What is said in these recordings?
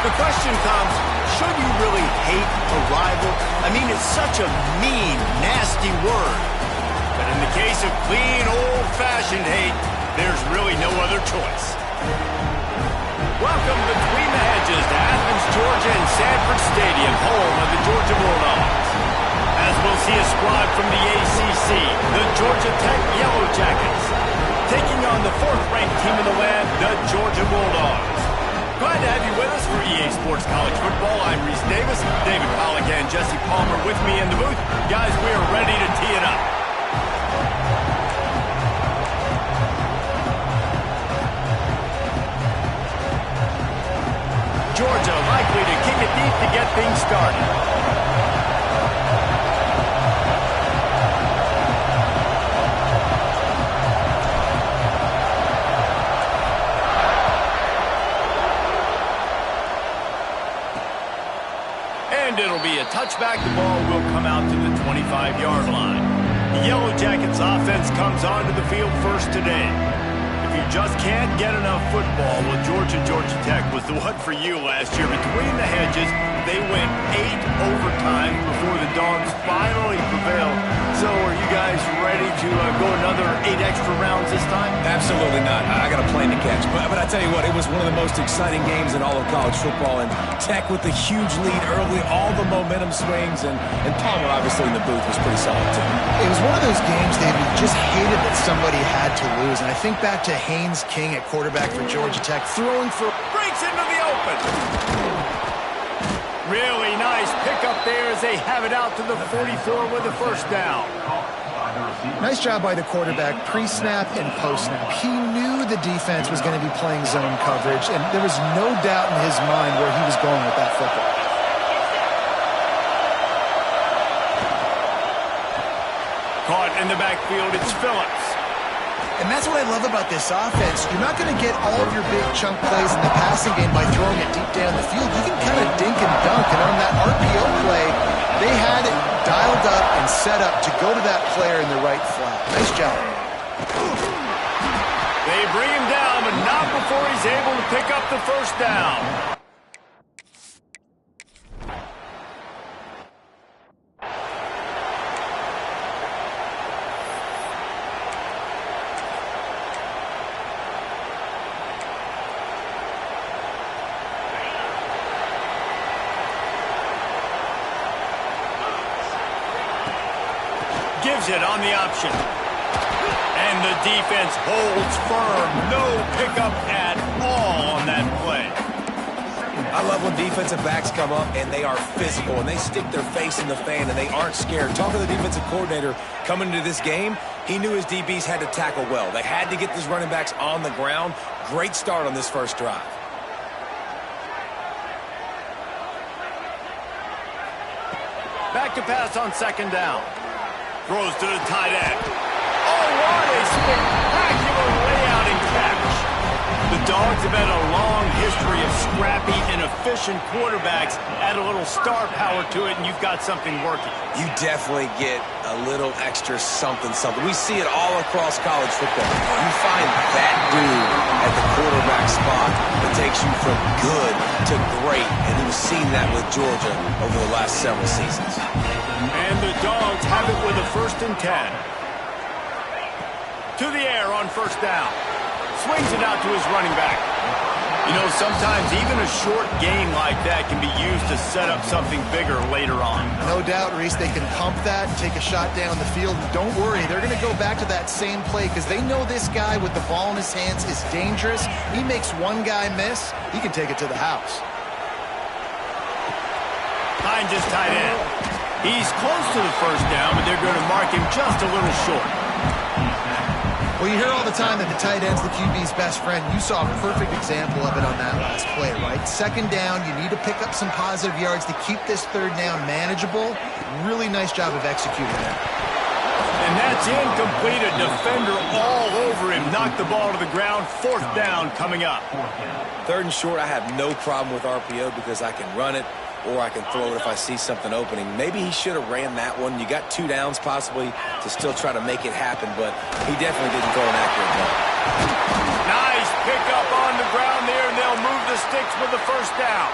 The question comes, should you really hate a rival? I mean, it's such a mean, nasty word. But in the case of clean, old-fashioned hate, there's really no other choice. Welcome between the hedges to Athens, Georgia and Sanford Stadium, home of the Georgia Bulldogs. As we'll see a squad from the ACC, the Georgia Tech Yellow Jackets, taking on the fourth-ranked team in the land, the Georgia Bulldogs. Glad to have you with us for EA Sports College Football. I'm Reese Davis, David Pollack and Jesse Palmer with me in the booth. Guys, we are ready to tee it up. Georgia likely to kick it deep to get things started. And it'll be a touchback. The ball will come out to the 25-yard line. The Yellow Jackets offense comes onto the field first today. If you just can't get enough football, well, Georgia Tech was the one for you last year. Between the hedges, they went 8 overtimes before the Dogs finally prevailed. So are you guys ready to go another 8 extra rounds this time? Absolutely not. I got a plane to catch. But I tell you what, it was one of the most exciting games in all of college football. And Tech with the huge lead early, all the momentum swings. And Palmer, obviously, in the booth was pretty solid, too. It was one of those games, David, you just hated that somebody had to lose. And I think back to Haynes King at quarterback for Georgia Tech, throwing for... Breaks into the open. Really nice pickup there as they have it out to the 44 with a first down. Nice job by the quarterback, pre-snap and post-snap. He knew the defense was going to be playing zone coverage, and there was no doubt in his mind where he was going with that football. Caught in the backfield, it's Phillips. And that's what I love about this offense. You're not going to get all of your big chunk plays in the passing game by throwing it deep down the field. You can kind of dink and dunk. And on that RPO play, they had it dialed up and set up to go to that player in the right flat. Nice job. They bring him down, but not before he's able to pick up the first down. Gives it on the option. And the defense holds firm. No pickup at all on that play. I love when defensive backs come up and they are physical and they stick their face in the fan and they aren't scared. Talking to the defensive coordinator coming into this game, he knew his DBs had to tackle well. They had to get these running backs on the ground. Great start on this first drive. Back to pass on second down. Throws to the tight end. Oh, what a spectacular layout and catch. The Dogs have had a long history of scrappy and efficient quarterbacks. Add a little star power to it, and you've got something working. You definitely get a little extra something. We see it all across college football. You find that dude at the quarterback spot that takes you from good to great, and we've seen that with Georgia over the last several seasons. And the Dogs have it with a 1st and 10. To the air on first down. Swings it out to his running back. You know, sometimes even a short game like that can be used to set up something bigger later on. No doubt, Reese, they can pump that, take a shot down the field. Don't worry, they're going to go back to that same play because they know this guy with the ball in his hands is dangerous. He makes one guy miss, he can take it to the house. Hines is tight end. He's close to the first down, but they're going to mark him just a little short. Well, you hear all the time that the tight end's the QB's best friend. You saw a perfect example of it on that last play, right? Second down, you need to pick up some positive yards to keep this third down manageable. Really nice job of executing that. And that's incomplete. A defender all over him. Knocked the ball to the ground. Fourth down coming up. Third and short, I have no problem with RPO because I can run it or I can throw it if I see something opening. Maybe he should have ran that one. You got 2 downs possibly to still try to make it happen, but he definitely didn't throw an accurate ball. Nice pickup on the ground there, and they'll move the sticks with the first down.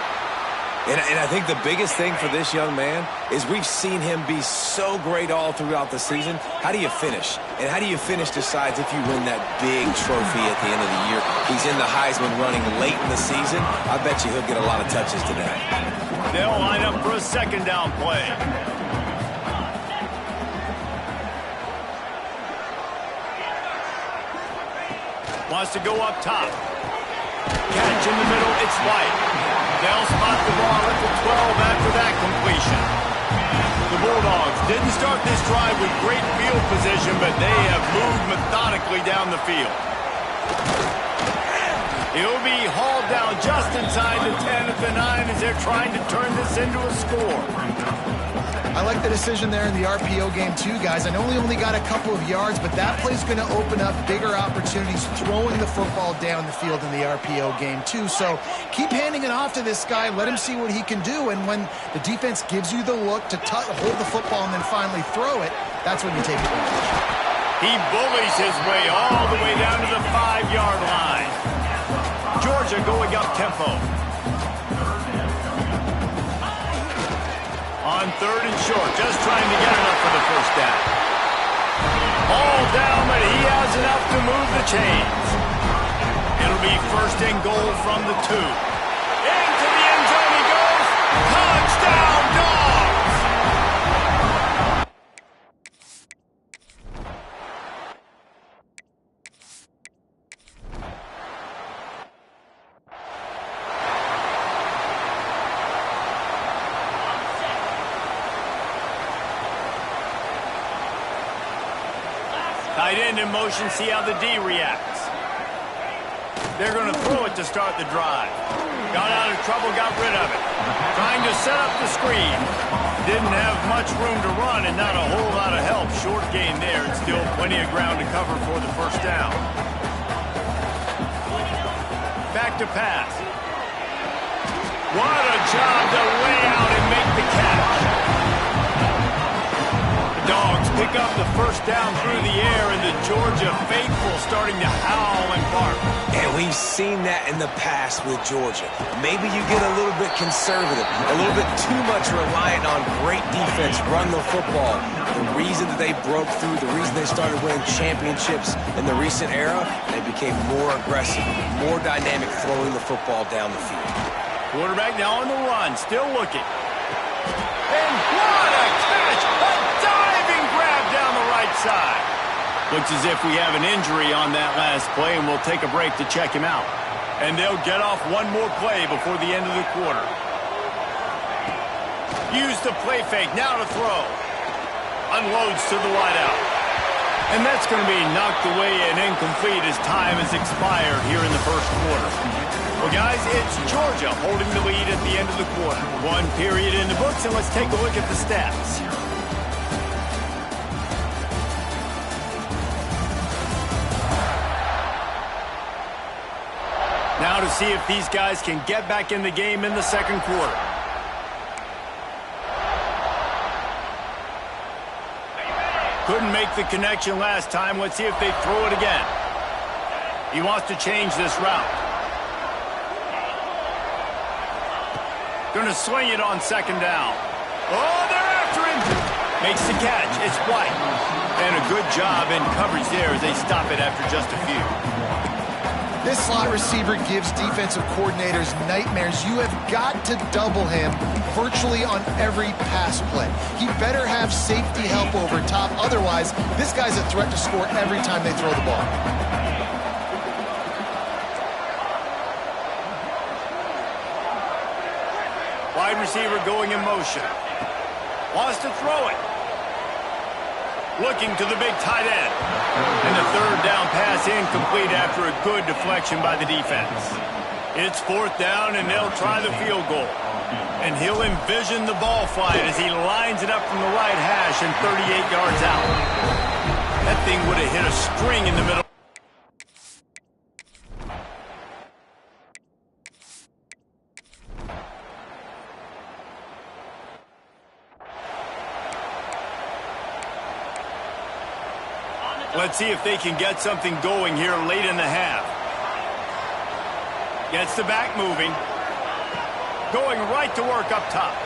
And I think the biggest thing for this young man is we've seen him be so great all throughout the season. How do you finish? And how do you finish decides if you win that big trophy at the end of the year. He's in the Heisman running late in the season. I bet you he'll get a lot of touches today. They'll line up for a second down play. Wants to go up top. Catch in the middle, it's White. They'll spot the ball at the 12 after that completion. The Bulldogs didn't start this drive with great field position, but they have moved methodically down the field. He'll be hauled down just inside the 10 at the 9 as they're trying to turn this into a score. I like the decision there in the RPO game too, guys. I know he only got a couple of yards, but that play's going to open up bigger opportunities throwing the football down the field in the RPO game too. So keep handing it off to this guy. Let him see what he can do. And when the defense gives you the look to hold the football and then finally throw it, that's when you take advantage. He bullies his way all the way down to the 5-yard line. Georgia going up tempo. On 3rd and short, just trying to get enough for the first down. All down, but he has enough to move the chains. It'll be 1st and goal from the 2. Into the end zone he goes. Touchdown, Dogs! Tight end in motion, see how the D reacts. They're going to throw it to start the drive. Got out of trouble, got rid of it. Trying to set up the screen. Didn't have much room to run and not a whole lot of help. Short gain there and still plenty of ground to cover for the first down. Back to pass. What a job to lay out and make the catch. Dogs pick up the first down through the air, and the Georgia faithful starting to howl and bark. And we've seen that in the past with Georgia. Maybe you get a little bit conservative, a little bit too much reliant on great defense, run the football. The reason that they broke through, the reason they started winning championships in the recent era, they became more aggressive, more dynamic, throwing the football down the field. Quarterback now on the run, still looking. And what a catch! A diving grab down the right side. Looks as if we have an injury on that last play, and we'll take a break to check him out. And they'll get off one more play before the end of the quarter. Use the play fake, now to throw. Unloads to the wideout. And that's going to be knocked away and incomplete as time has expired here in the first quarter. Well, guys, it's Georgia holding the lead at the end of the quarter. One period in the books, and let's take a look at the stats. Now to see if these guys can get back in the game in the second quarter. Couldn't make the connection last time. Let's see if they throw it again. He wants to change this route. Going to swing it on 2nd down. Oh, they're after him. Makes the catch. It's White. And a good job in coverage there as they stop it after just a few. This slot receiver gives defensive coordinators nightmares. You have got to double him virtually on every pass play. He better have safety help over top. Otherwise, this guy's a threat to score every time they throw the ball. Wide receiver going in motion. Wants to throw it. Looking to the big tight end. And the 3rd down pass incomplete after a good deflection by the defense. It's 4th down, and they'll try the field goal. And he'll envision the ball flight as he lines it up from the right hash and 38 yards out. That thing would have hit a string in the middle. Let's see if they can get something going here late in the half. Gets the back moving. Going right to work up top.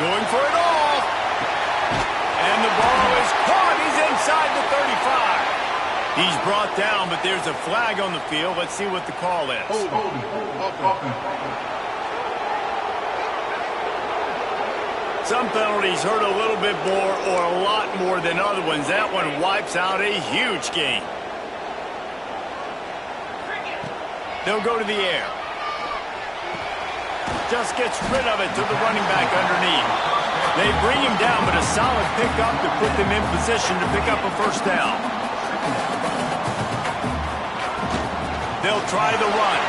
Going for it all. And the ball is caught. He's inside the 35. He's brought down, but there's a flag on the field. Let's see what the call is. Some penalties hurt a little bit more or a lot more than other ones. That one wipes out a huge game. They'll go to the air. Just gets rid of it to the running back underneath. They bring him down, but a solid pickup to put them in position to pick up a first down. They'll try the run.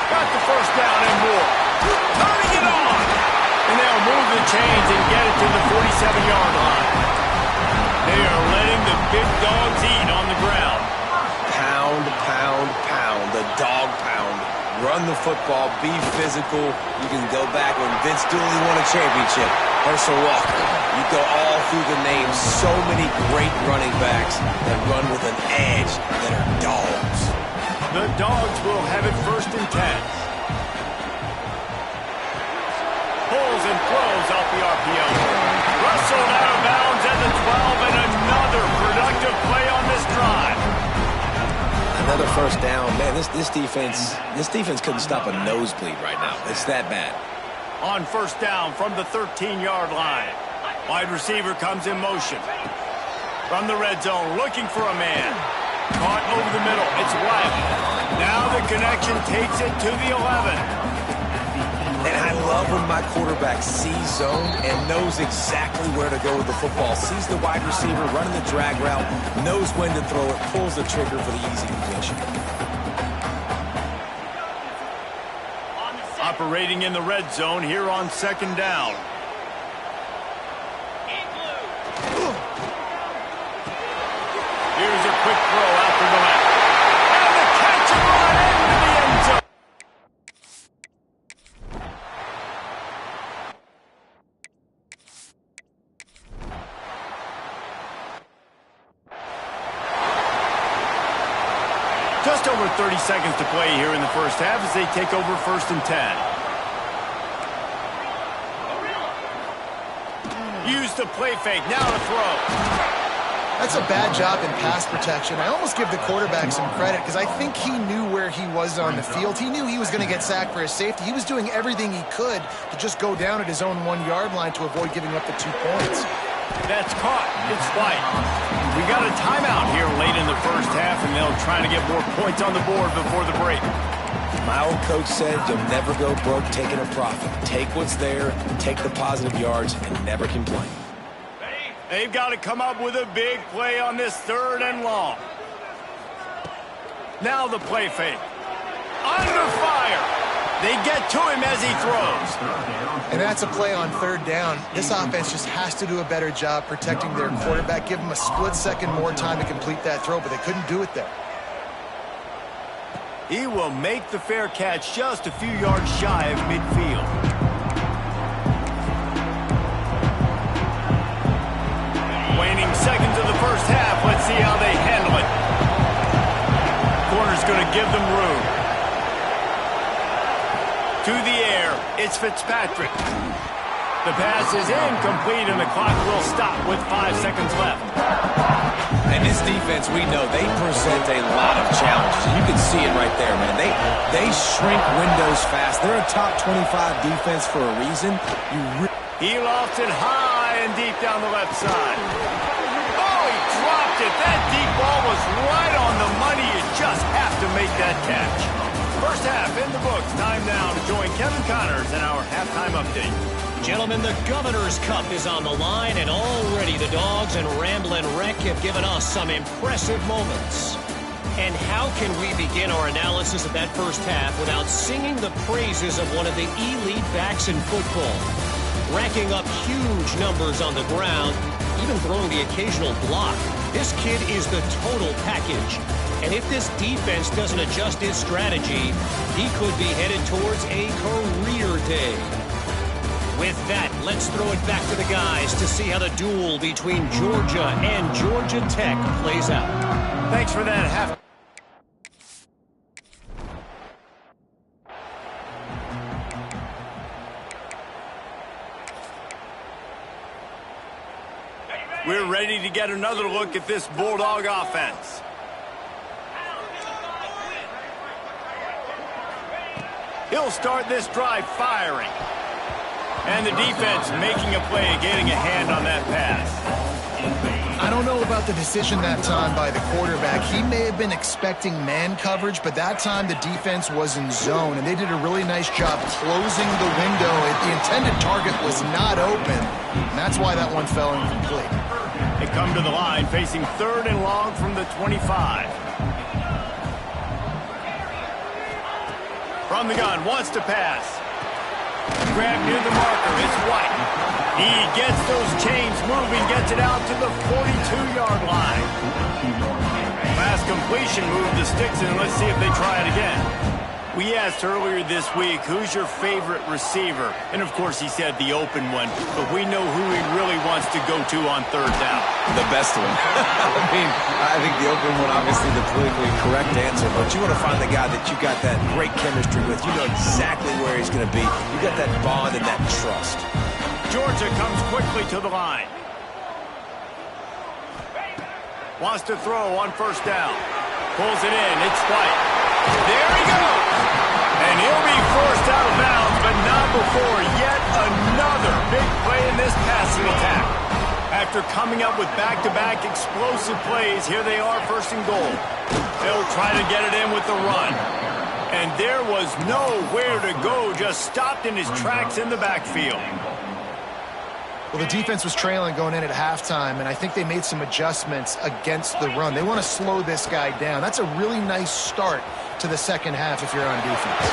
Got the first down and more. Turning it on. And they'll move the chains and get it to the 47-yard line. They are letting the big dogs eat on the ground. Pound, pound, pound. The dog pound. Run the football. Be physical. You can go back when Vince Dooley won a championship. Herschel Walker. You go all through the names. So many great running backs that run with an edge that are dogs. The Dogs will have it 1st and 10. Pulls and throws off the RPO. Rustled out of bounds at the 12, and another productive play on this drive. Another first down. Man, this defense couldn't stop a nosebleed right now. It's that bad. On first down from the 13-yard line. Wide receiver comes in motion. From the red zone, looking for a man. Caught over the middle. It's Wiley. Now the connection takes it to the 11. And I love when my quarterback sees zone and knows exactly where to go with the football. Sees the wide receiver running the drag route, knows when to throw it, pulls the trigger for the easy completion. Operating in the red zone here on 2nd down. Here's a quick throw out to the left. And the catch and run into the end zone. Just over 30 seconds to play here in the first half as they take over 1st and 10. Use the play fake. Now to throw. That's a bad job in pass protection. I almost give the quarterback some credit because I think he knew where he was on the field. He knew he was going to get sacked for his safety. He was doing everything he could to just go down at his own 1-yard line to avoid giving up the 2 points. That's caught. It's White. We got a timeout here late in the first half, and they'll try to get more points on the board before the break. My old coach said you'll never go broke taking a profit. Take what's there, take the positive yards, and never complain. They've got to come up with a big play on this 3rd and long. Now the play fake. Under fire. They get to him as he throws. And that's a play on 3rd down. This offense just has to do a better job protecting their quarterback. Give him a split second more time to complete that throw, but they couldn't do it there. He will make the fair catch just a few yards shy of midfield. Waning seconds of the first half. Let's see how they handle it. Corner's going to give them room. To the air. It's Fitzpatrick. The pass is incomplete, and the clock will stop with 5 seconds left. And this defense, we know, they present a lot of challenges. You can see it right there, man. They shrink windows fast. They're a top 25 defense for a reason. He lofts it high and deep down the left side. Oh, he dropped it. That deep ball was right on the money. You just have to make that catch. First half in the books. Time now to join Kevin Connors in our halftime update. Gentlemen, the Governor's Cup is on the line, and already the Dogs and Ramblin' Wreck have given us some impressive moments. And how can we begin our analysis of that first half without singing the praises of one of the elite backs in football? Racking up huge numbers on the ground, even throwing the occasional block. This kid is the total package. And if this defense doesn't adjust its strategy, he could be headed towards a career day. With that, let's throw it back to the guys to see how the duel between Georgia and Georgia Tech plays out. Thanks for that half. We're ready to get another look at this Bulldog offense. He'll start this drive firing. And the defense making a play, getting a hand on that pass. I don't know about the decision that time by the quarterback. He may have been expecting man coverage, but that time the defense was in zone, and they did a really nice job closing the window. The intended target was not open, and that's why that one fell incomplete. They come to the line facing 3rd and long from the 25. From the gun, wants to pass. Grab near the marker, it's White. He gets those chains moving, gets it out to the 42-yard line. Pass completion, move the sticks in. Let's see if they try it again. We asked earlier this week, who's your favorite receiver? And of course he said the open one, but we know who he really wants to go to on 3rd down. The best one. I think the open one, obviously the politically correct answer, but you want to find the guy that you got that great chemistry with. You know exactly where he's going to be. You got that bond and that trust. Georgia comes quickly to the line. Wants to throw on 1st down. Pulls it in. It's White. There he goes. And he'll be forced out of bounds, but not before yet another big play in this passing attack. After coming up with back-to-back explosive plays, here they are 1st and goal. They'll try to get it in with the run. And there was nowhere to go, just stopped in his tracks in the backfield. Well, the defense was trailing going in at halftime, and I think they made some adjustments against the run. They want to slow this guy down. That's a really nice start to the second half if you're on defense.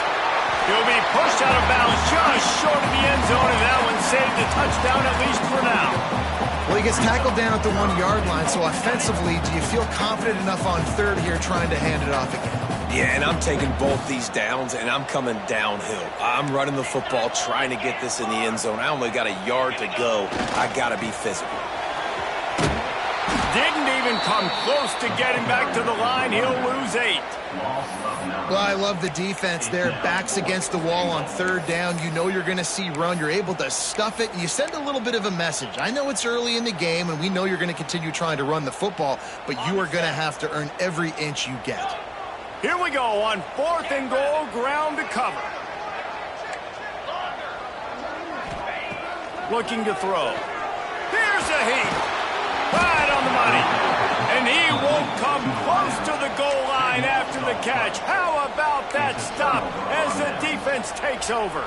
He'll be pushed out of bounds just short of the end zone, and that one saved a touchdown at least for now. Well, he gets tackled down at the 1-yard line, so offensively, do you feel confident enough on 3rd here trying to hand it off again? Yeah, and I'm taking both these downs, and I'm coming downhill. I'm running the football, trying to get this in the end zone. I only got a yard to go. I got to be physical. Didn't even come close to getting back to the line. He'll lose 8. Well, I love the defense there. Backs against the wall on 3rd down. You know you're going to see run. You're able to stuff it, and you send a little bit of a message. I know it's early in the game, and we know you're going to continue trying to run the football, but you are going to have to earn every inch you get. Here we go on 4th and goal, ground to cover. Looking to throw. Here's a heat. Right on the money. And he won't come close to the goal line after the catch. How about that stop as the defense takes over?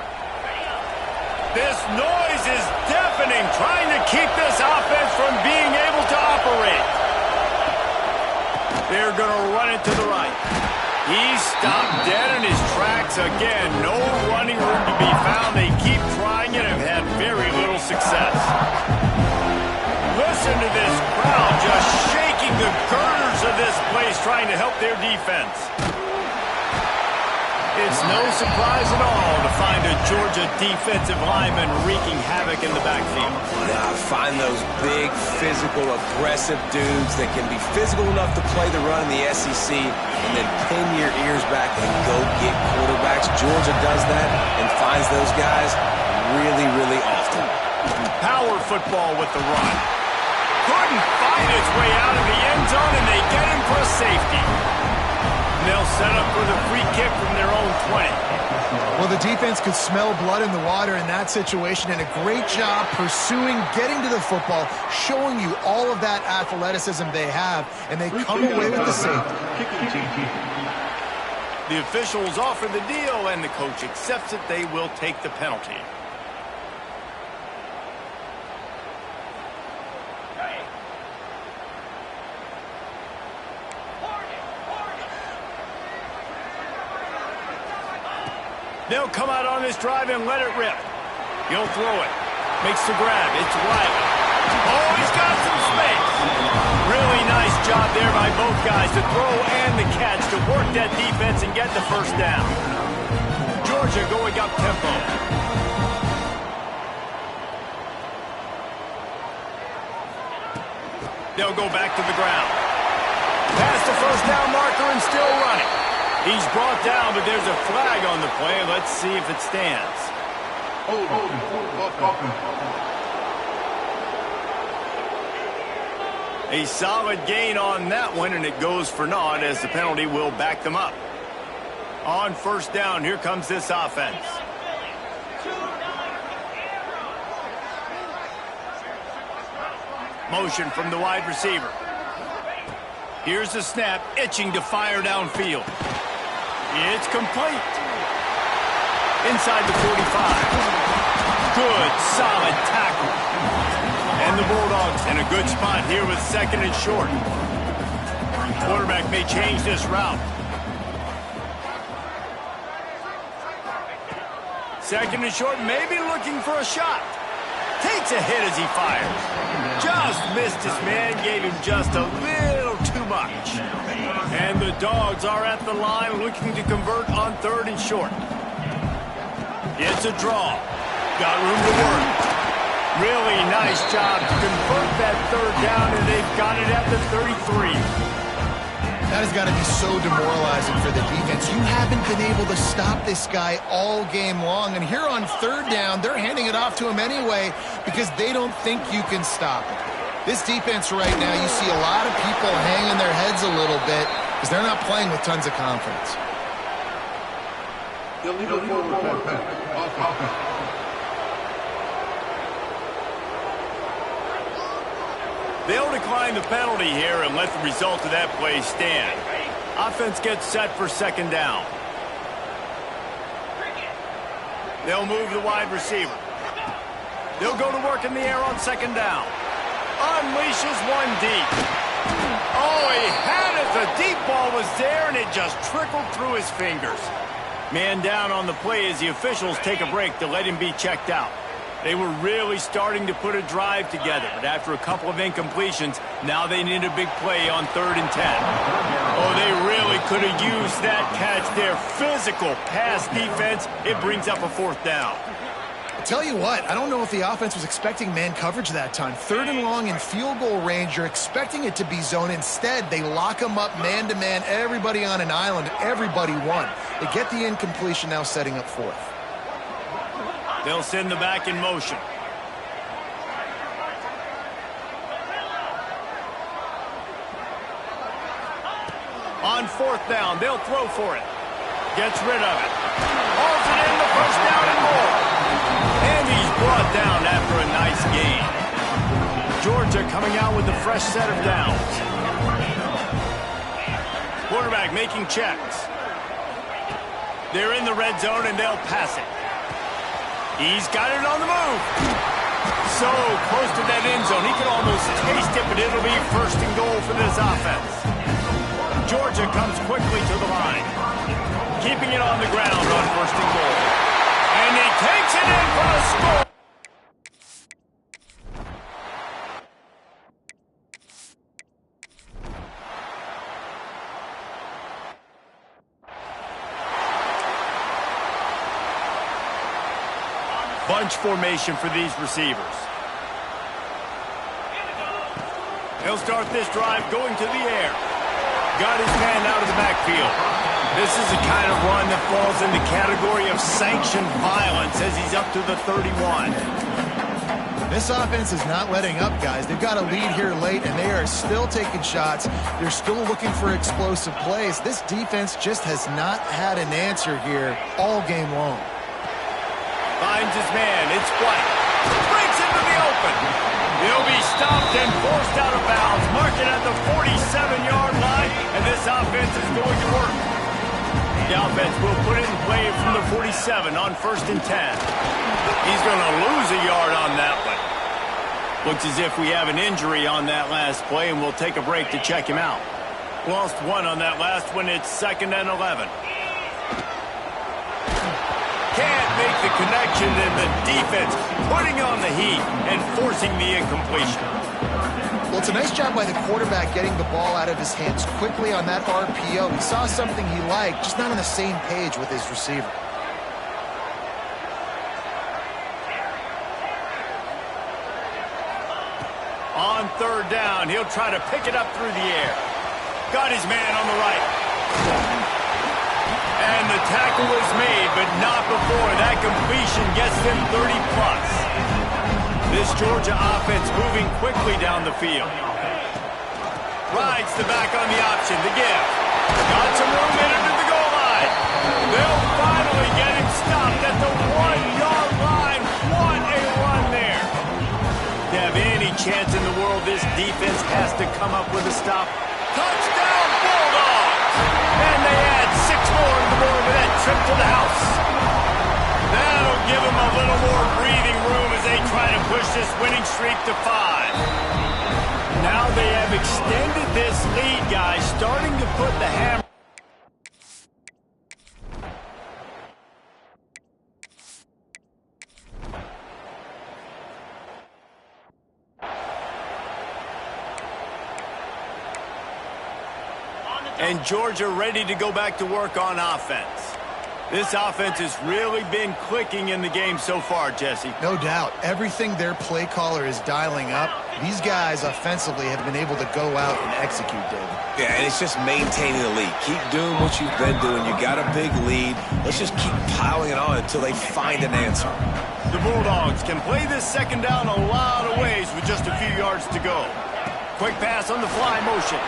This noise is deafening, trying to keep this offense from being able to operate. They're going to run it to the right. He's stopped dead in his tracks again. No running room to be found. They keep trying it and have had very little success. Listen to this crowd just shaking the girders of this place trying to help their defense. It's no surprise at all to find a Georgia defensive lineman wreaking havoc in the backfield. Yeah, find those big, physical, aggressive dudes that can be physical enough to play the run in the SEC and then pin your ears back and go get quarterbacks. Georgia does that and finds those guys really, really often. Power football with the run. Couldn't find its way out of the end zone, and they get him for a safety. And they'll set up for the free kick from their own 20. Well, the defense could smell blood in the water in that situation, and a great job pursuing, getting to the football, showing you all of that athleticism they have, and they come away with the safety. The officials offer the deal, and the coach accepts it. They will take the penalty. They'll come out on this drive and let it rip. He'll throw it. Makes the grab. It's Riley. Oh, he's got some space. Really nice job there by both guys to throw and the catch to work that defense and get the 1st down. Georgia going up tempo. They'll go back to the ground. Past the 1st down marker and still running. He's brought down, but there's a flag on the play. Let's see if it stands. A solid gain on that one, and it goes for naught as the penalty will back them up. On first down, here comes this offense. Motion from the wide receiver. Here's the snap, itching to fire downfield. It's complete. Inside the 45. Good, solid tackle. And the Bulldogs in a good spot here with second and short. Quarterback may change this route. Second and short, maybe looking for a shot. Takes a hit as he fires. Just missed his man, gave him just a little too much. And the Dogs are at the line looking to convert on third and short. It's a draw. Got room to work. Really nice job to convert that third down, and they've got it at the 33. That has got to be so demoralizing for the defense. You haven't been able to stop this guy all game long, and here on third down, they're handing it off to him anyway because they don't think you can stop him. This defense right now, you see a lot of people hanging their heads a little bit because they're not playing with tons of confidence. Illegal forward pass. They'll decline the penalty here and let the result of that play stand. Offense gets set for second down. They'll move the wide receiver. They'll go to work in the air on second down. Unleashes one deep. Oh, he had it. The deep ball was there, and it just trickled through his fingers. Man down on the play as the officials take a break to let him be checked out. They were really starting to put a drive together, but after a couple of incompletions, now they need a big play on 3rd and 10. Oh, they really could have used that catch there. Physical pass defense. It brings up a 4th down. I'll tell you what, I don't know if the offense was expecting man coverage that time. 3rd and long in field goal range, you're expecting it to be zone. Instead, they lock them up man-to-man, everybody on an island, everybody won. They get the incompletion, now setting up 4th. They'll send the back in motion. On 4th down, they'll throw for it. Gets rid of it. Hauls it in, the first down and more. And he's brought down after a nice gain. Georgia coming out with a fresh set of downs. Quarterback making checks. They're in the red zone, and they'll pass it. He's got it on the move. So close to that end zone. He could almost taste it, but it'll be 1st and goal for this offense. Georgia comes quickly to the line. Keeping it on the ground on 1st and goal. And he takes it in for a score. Bunch formation for these receivers. He'll start this drive going to the air. Got his man out of the backfield. This is the kind of run that falls in the category of sanctioned violence as he's up to the 31. This offense is not letting up, guys. They've got a lead here late, and they are still taking shots. They're still looking for explosive plays. This defense just has not had an answer here all game long. Finds his man. It's White. Breaks into the open. He'll be stopped and forced out of bounds. Mark it at the 47-yard line, and this offense is going to work. The offense will put it in play from the 47 on 1st and 10. He's going to lose a yard on that one. Looks as if we have an injury on that last play, and we'll take a break to check him out. Lost one on that last one. It's 2nd and 11. Can't make the connection, and the defense putting on the heat and forcing the incompletion. Well, it's a nice job by the quarterback getting the ball out of his hands quickly on that RPO. He saw something he liked, just not on the same page with his receiver. On 3rd down, he'll try to pick it up through the air. Got his man on the right. And the tackle was made, but not before that completion gets them 30-plus. This Georgia offense moving quickly down the field. Rides the back on the option. The give. Got some room in it to the goal line. They'll finally get him stopped at the 1-yard line. What a run there. To have any chance in the world, this defense has to come up with a stop. Touchdown, Bulldogs! And they add 6 more to the board with that trip to the house. That'll give them a little more breathing room as they try to push this winning streak to 5. Now they have extended this lead, guys, starting to put the hammer. And Georgia ready to go back to work on offense. This offense has really been clicking in the game so far, Jesse. No doubt. Everything their play caller is dialing up, these guys offensively have been able to go out and execute, David. Yeah, and it's just maintaining the lead. Keep doing what you've been doing. You got a big lead. Let's just keep piling it on until they find an answer. The Bulldogs can play this second down a lot of ways with just a few yards to go. Quick pass on the fly motion.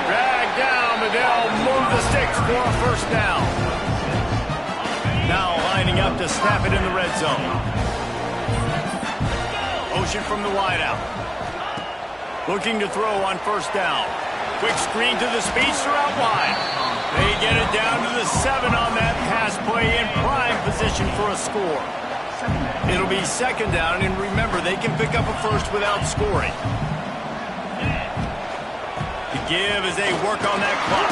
Drag down, but they'll move the sticks for a first down. Now lining up to snap it in the red zone. Motion from the wideout. Looking to throw on first down. Quick screen to the speedster out wide. They get it down to the 7 on that pass play in prime position for a score. It'll be second down, and remember, they can pick up a first without scoring. The give as they work on that clock.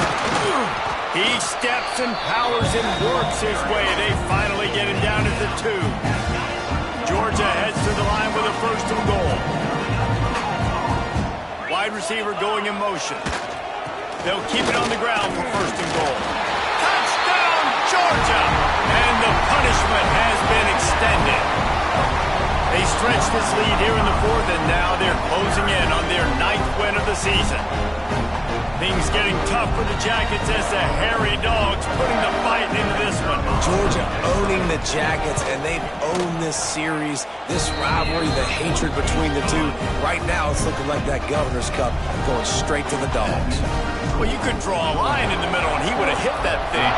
He steps and powers and works his way. They finally get him down at the 2. Georgia heads to the line with a first and goal. Wide receiver going in motion. They'll keep it on the ground for first and goal. Touchdown, Georgia! And the punishment has been extended. They stretch this lead here in the 4th, and now they're closing in on their 9th win of the season. Things getting tough for the Jackets as the hairy dogs putting the fight into this one. Georgia owning the Jackets, and they've owned this series, this rivalry, the hatred between the two. Right now, it's looking like that Governor's Cup going straight to the Dogs. Well, you could draw a line in the middle, and he would have hit that thing.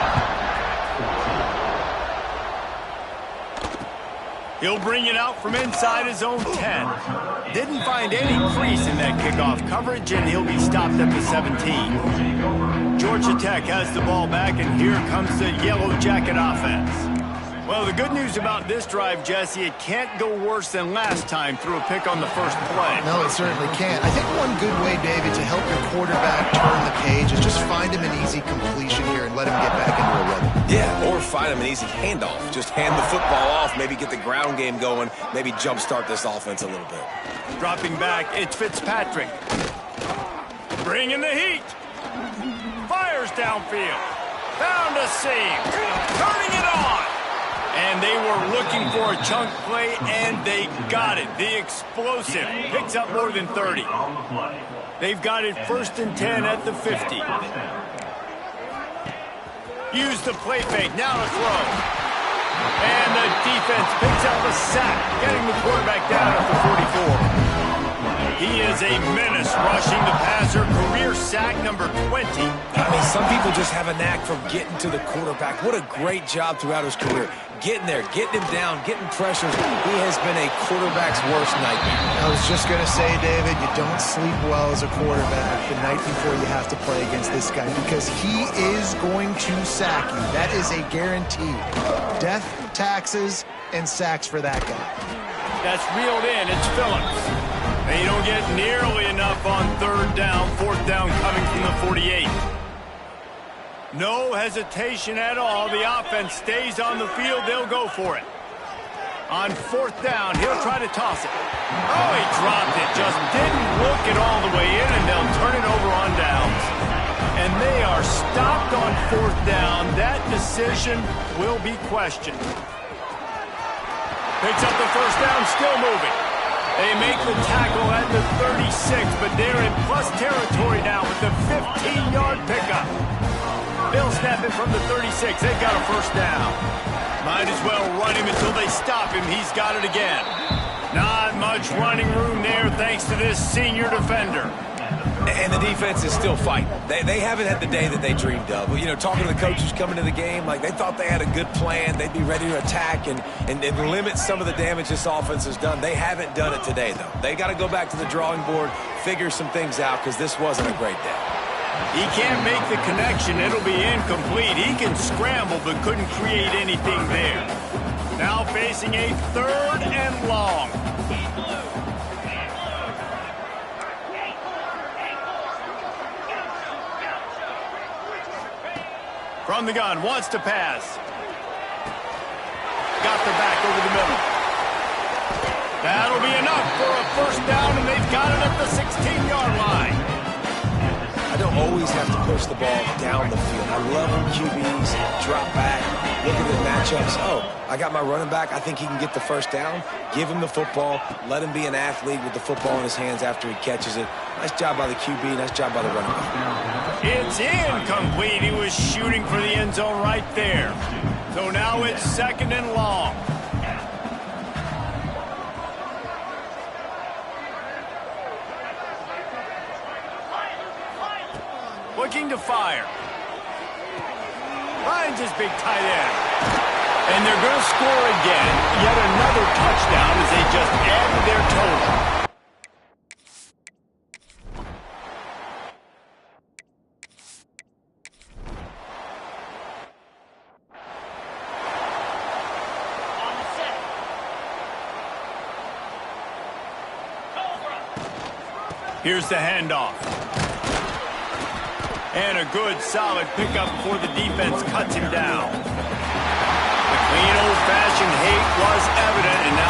He'll bring it out from inside his own 10. Didn't find any crease in that kickoff coverage, and he'll be stopped at the 17. Georgia Tech has the ball back, and here comes the Yellow Jacket offense. Well, the good news about this drive, Jesse, it can't go worse than last time through a pick on the first play. No, it certainly can't. I think one good way, David, to help your quarterback turn the page is just find him an easy completion here and let him get back into a rhythm. Yeah, or find him an easy handoff. Just hand the football off, maybe get the ground game going, maybe jumpstart this offense a little bit. Dropping back, it's Fitzpatrick. Bringing the heat. Fires downfield. Found a seam. Turning it on. And they were looking for a chunk play, and they got it. The explosive picks up more than 30. They've got it 1st and 10 at the 50. Use the play fake. Now to throw. And the defense picks up a sack, getting the quarterback down at the 44. He is a menace rushing the passer. Career sack number 20. I mean, some people just have a knack for getting to the quarterback. What a great job throughout his career. Getting there, getting him down, getting pressures. He has been a quarterback's worst nightmare. I was just going to say, David, you don't sleep well as a quarterback the night before you have to play against this guy because he is going to sack you. That is a guarantee. Death, taxes, and sacks for that guy. That's reeled in. It's Phillips. They don't get nearly enough on 3rd down. 4th down coming from the 48. No hesitation at all. The offense stays on the field. They'll go for it. On 4th down, he'll try to toss it. Oh, he dropped it. Just didn't look it all the way in, and they'll turn it over on downs. And they are stopped on 4th down. That decision will be questioned. Picks up the first down, still moving. They make the tackle at the 36, but they're in plus territory now with the 15-yard pickup. They'll snap it from the 36. They've got a first down. Might as well run him until they stop him. He's got it again. Not much running room there thanks to this senior defender. And the defense is still fighting. They haven't had the day that they dreamed of. You know, talking to the coaches coming to the game, like they thought they had a good plan. They'd be ready to attack and limit some of the damage this offense has done. They haven't done it today, though. They got to go back to the drawing board, figure some things out, because this wasn't a great day. He can't make the connection. It'll be incomplete. He can scramble, but couldn't create anything there. Now facing a 3rd and long. From the gun, wants to pass. Got the back over the middle. That'll be enough for a first down, and they've got it at the 16-yard line. I don't always have to push the ball down the field. I love when QBs drop back, look at the matchups. Oh, I got my running back. I think he can get the first down. Give him the football. Let him be an athlete with the football in his hands after he catches it. Nice job by the QB. Nice job by the running back. It's incomplete. He was shooting for the end zone right there. So now it's 2nd and long. Looking to fire. Finds his big tight end. And they're going to score again. Yet another touchdown as they just add to their total. Here's the handoff. And a good, solid pickup before the defense cuts him down. The clean, old-fashioned hate was evident, and now